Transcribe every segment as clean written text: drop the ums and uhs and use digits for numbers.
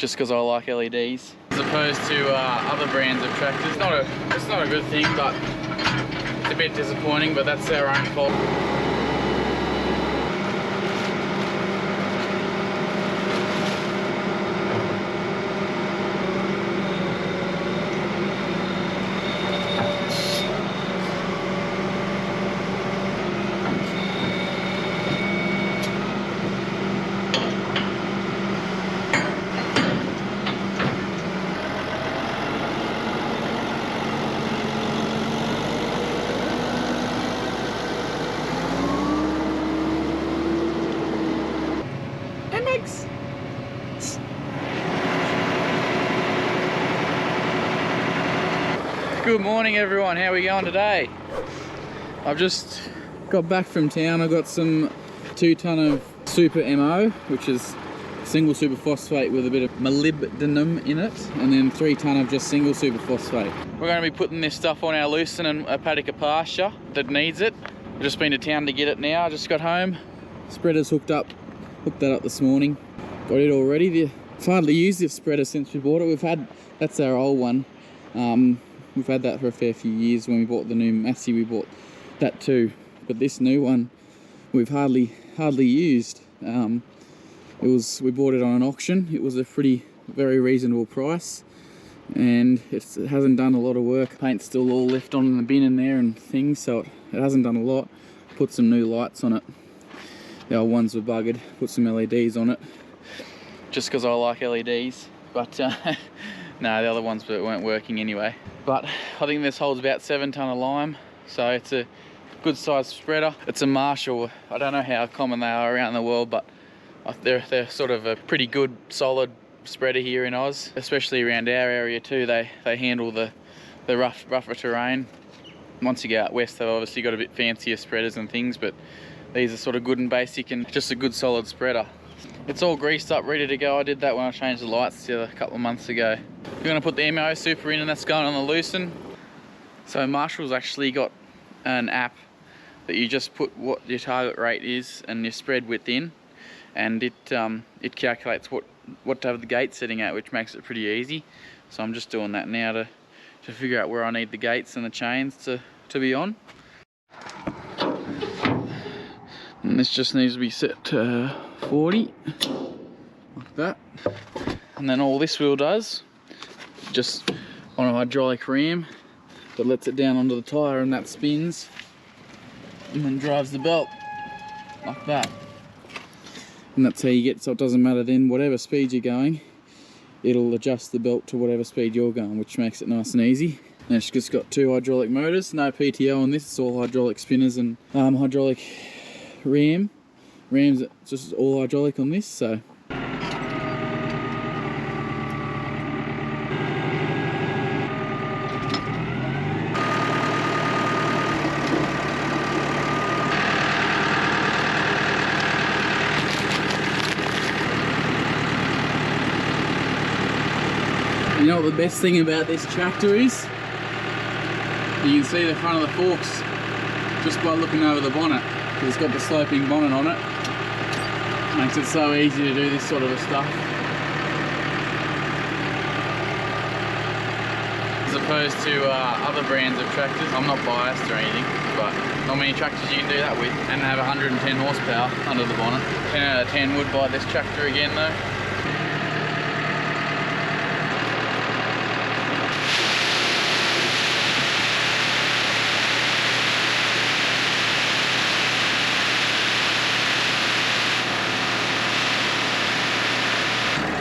just because I like LEDs. As opposed to other brands of tractors. It's not a good thing, but it's a bit disappointing, but that's our own fault. Good morning everyone, how are we going today? I've just got back from town. I got some 2 ton of Super MO, which is Single Super Phosphate with a bit of Molybdenum in it, and then 3 ton of just Single Super Phosphate. We're going to be putting this stuff on our Lucerne and Pasture that needs it. I've just been to town to get it now. I just got home. Spreader's hooked that up this morning. Got it all ready. I've hardly used this spreader since we bought it. That's our old one. We've had that for a fair few years. When we bought the new Massey, we bought that too. But this new one, we've hardly used. We bought it on an auction. It was a very reasonable price, and it hasn't done a lot of work. Paint's still all left on the bin in there and things, so it hasn't done a lot. Put some new lights on it. The old ones were buggered. Put some LEDs on it, just because I like LEDs. But no, the other ones weren't working anyway. But I think this holds about 7 ton of lime, so it's a good sized spreader. It's a Marshall. I don't know how common they are around the world, but they're sort of a pretty good solid spreader here in Oz, especially around our area too. They handle the rougher terrain. Once you go out west, they've obviously got a bit fancier spreaders and things, but these are sort of good and basic and just a good solid spreader. It's all greased up, ready to go. I did that when I changed the lights a couple of months ago. We're going to put the MO Super in, and that's going on the Lucerne. So Marshall's actually got an app that you just put what your target rate is and your spread width in, and it calculates what to have the gate setting at, which makes it pretty easy. So I'm just doing that now to figure out where I need the gates and the chains to be on. And this just needs to be set to 40, like that. And then all this wheel does, just on a hydraulic ram that lets it down onto the tyre, and that spins and then drives the belt like that. And that's how you get, so it doesn't matter then, whatever speed you're going, it'll adjust the belt to whatever speed you're going, which makes it nice and easy. And it's just got 2 hydraulic motors, no PTO on this. It's all hydraulic spinners and hydraulic rams, just all hydraulic on this. So you know what the best thing about this tractor is? You can see the front of the forks just by looking over the bonnet. It's got the sloping bonnet on it. Makes it so easy to do this sort of stuff. As opposed to other brands of tractors, I'm not biased or anything, but not many tractors you can do that with and have 110 horsepower under the bonnet. 10 out of 10 would buy this tractor again though.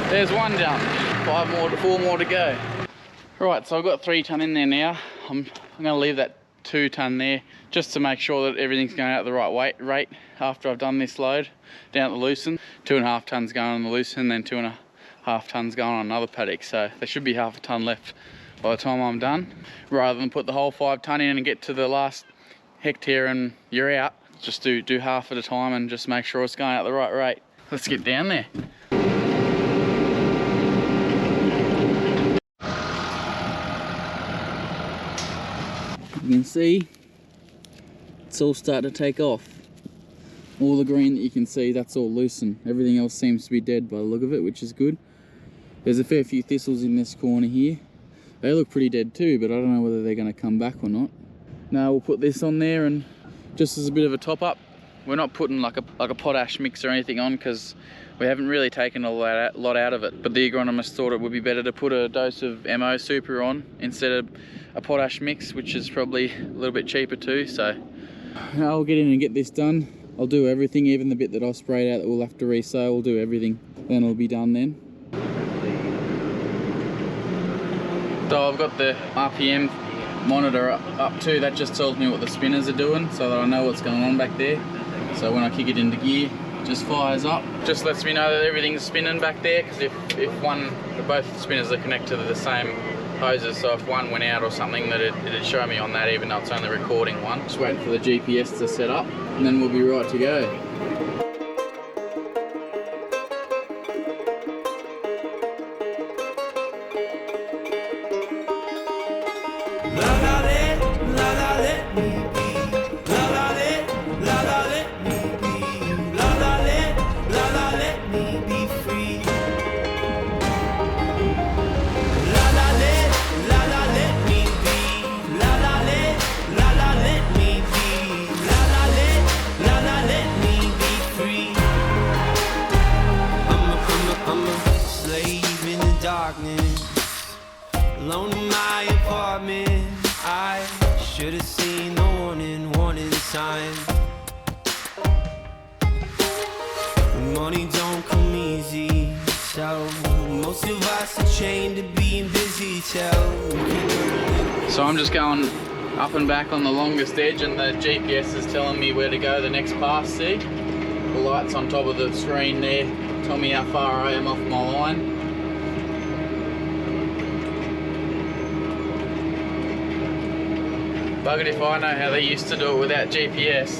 There's one done, 4 more to go. Right, so I've got 3 ton in there now. I'm going to leave that 2 ton there just to make sure that everything's going out the right rate after I've done this load down at the Lucerne. 2.5 tons going on the Lucerne, then 2.5 tons going on another paddock. So there should be half a ton left by the time I'm done. Rather than put the whole 5 ton in and get to the last hectare and you're out, just do half at a time and just make sure it's going out the right rate. Let's get down there. You can see it's all starting to take off. All the green that you can see, that's all Lucerne. Everything else seems to be dead by the look of it, which is good. There's a fair few thistles in this corner here. They look pretty dead too, but I don't know whether they're going to come back or not. Now we'll put this on there, and just as a bit of a top up, we're not putting like a potash mix or anything on because we haven't really taken a lot out of it. But the agronomist thought it would be better to put a dose of MO Super on instead of a potash mix, which is probably a little bit cheaper too. So I'll get in and get this done. I'll do everything, even the bit that I've sprayed out that we'll have to resow. I'll do everything, then it'll be done then. So I've got the RPM monitor up too. That just tells me what the spinners are doing so that I know what's going on back there. So when I kick it into gear, it just fires up. Just lets me know that everything's spinning back there, because if both spinners are connected to the same hoses, so if one went out or something, that it'd show me on that, even though it's only recording one. Just waiting for the GPS to set up, and then we'll be right to go. Alone in my apartment, I should have seen the warning sign. Money don't come easy, so most of us are chained to being busy till. So I'm just going up and back on the longest edge, and the GPS is telling me where to go the next pass. See? The lights on top of the screen there tell me how far I am off my line. Buggered if I know how they used to do it without GPS.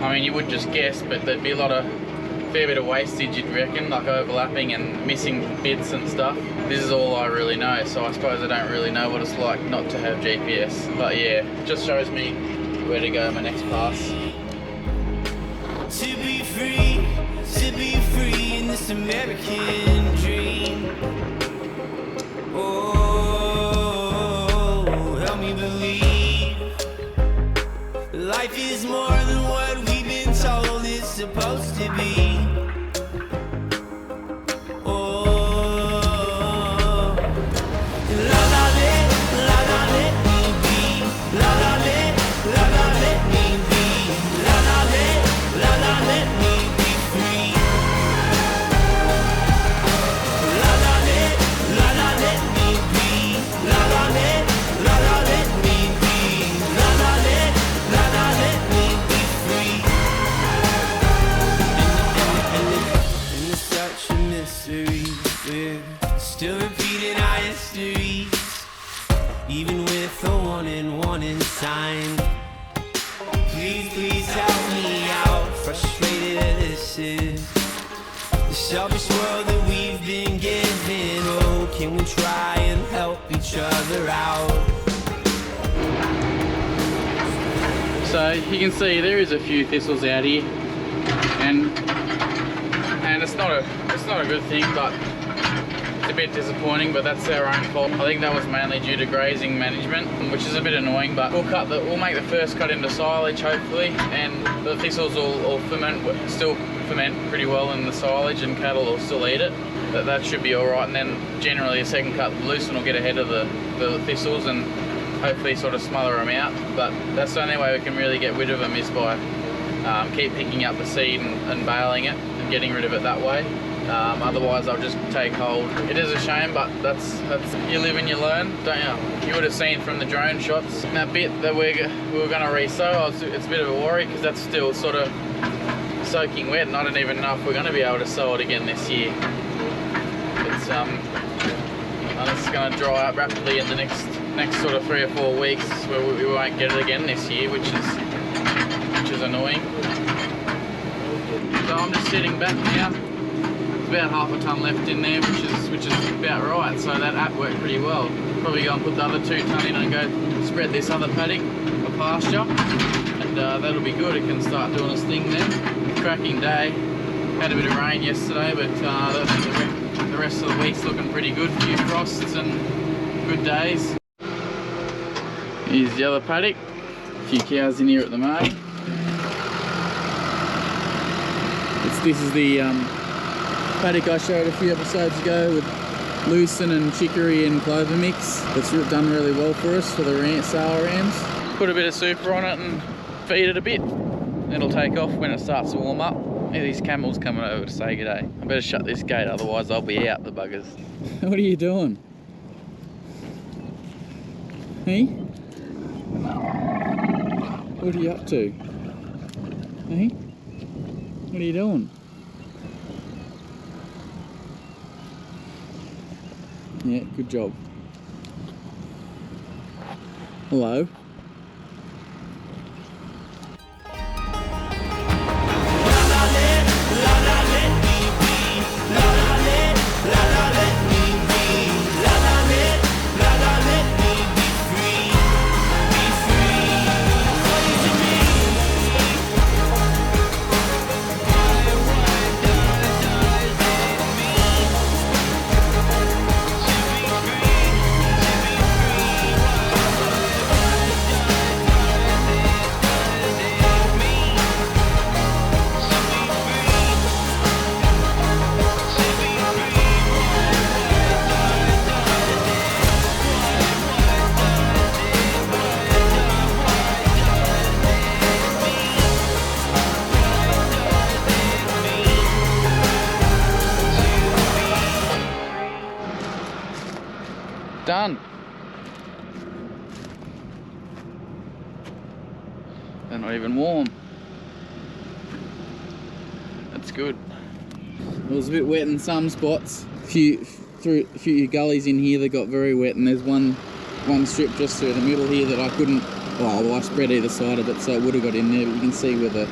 I mean, you would just guess, but there'd be a fair bit of wastage, you'd reckon, like overlapping and missing bits and stuff. This is all I really know, so I suppose I don't really know what it's like not to have GPS. But yeah, it just shows me where to go my next pass. To be free in this American dream. Oh, help me believe. Life is more than what we've been told it's supposed to be. Oh, la la let me be. La la let me be. La let me be free. La la let me be. La let me be. La let me be free. And it's such a mystery. We're still repeating our histories, even with a warning sign. Please help me out. Frustrated this is the selfish world that we've been given. Oh, can we try and help each other out? So you can see there is a few thistles out here, and it's not a good thing, but it's a bit disappointing. But that's our own fault. I think that was mainly due to grazing management, which is a bit annoying. But we'll make the first cut into silage hopefully, and the thistles will still ferment pretty well in the silage, and cattle will still eat it. That should be all right. And then generally a second cut, the lucerne will get ahead of the thistles and hopefully sort of smother them out. But that's the only way we can really get rid of them, is by keep picking up the seed and baling it and getting rid of it that way. Otherwise they'll just take hold. It is a shame, but that's you live and you learn, don't you? You would have seen from the drone shots that bit that we were going to resow. It's a bit of a worry because that's still sort of soaking wet, and I don't even know if we're going to be able to sow it again this year. It's going to dry up rapidly in the next sort of 3 or 4 weeks, where we won't get it again this year, which is annoying. So I'm just sitting back now. There's about half a tonne left in there, which is about right. So that app worked pretty well. Probably go and put the other 2 tonne in and go spread this other paddock or pasture, and that'll be good. It can start doing its thing then. Cracking day. Had a bit of rain yesterday, but the rest of the week's looking pretty good. A few frosts and good days. Here's the other paddock. A few cows in here at the moment. This is the paddock I showed a few episodes ago with lucerne and chicory and clover mix. It's done really well for us for the sour rams. Put a bit of super on it and feed it a bit. It'll take off when it starts to warm up. Hey, these camels coming over to say g'day. I better shut this gate, otherwise I'll be out, the buggers. What are you doing? Hey? What are you up to? Hey? What are you doing? Yeah, good job. Hello. Done. They're not even warm. That's good. It was a bit wet in some spots. A few gullies in here that got very wet, and there's one strip just through the middle here that I couldn't. Well, I spread either side of it, so it would have got in there. But you can see where that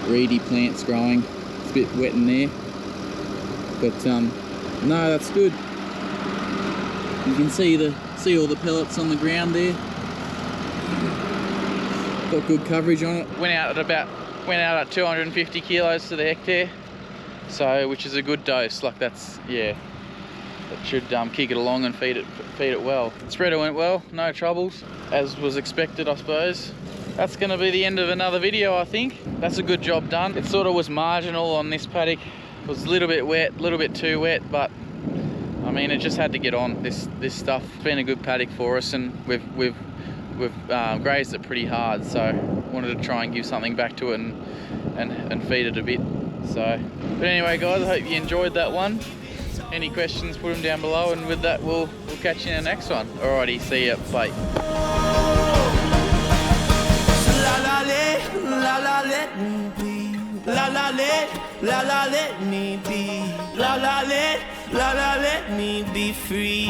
reedy plant's growing. It's a bit wet in there, but no, that's good. You can see all the pellets on the ground there. Got good coverage on it. Went out at 250 kilos to the hectare, so which is a good dose. Like that's, yeah, that should kick it along and feed it well. The spreader went well, no troubles, as was expected, I suppose. That's going to be the end of another video, I think. That's a good job done. It sort of was marginal on this paddock. It was a little bit wet, a little bit too wet, but I mean, it just had to get on. This stuff. It's been a good paddock for us, and we've grazed it pretty hard. So wanted to try and give something back to it and feed it a bit. So, but anyway, guys, I hope you enjoyed that one. Any questions, put them down below, and with that, we'll catch you in the next one. Alrighty, see ya. Bye. La la let me be. La la let me be free.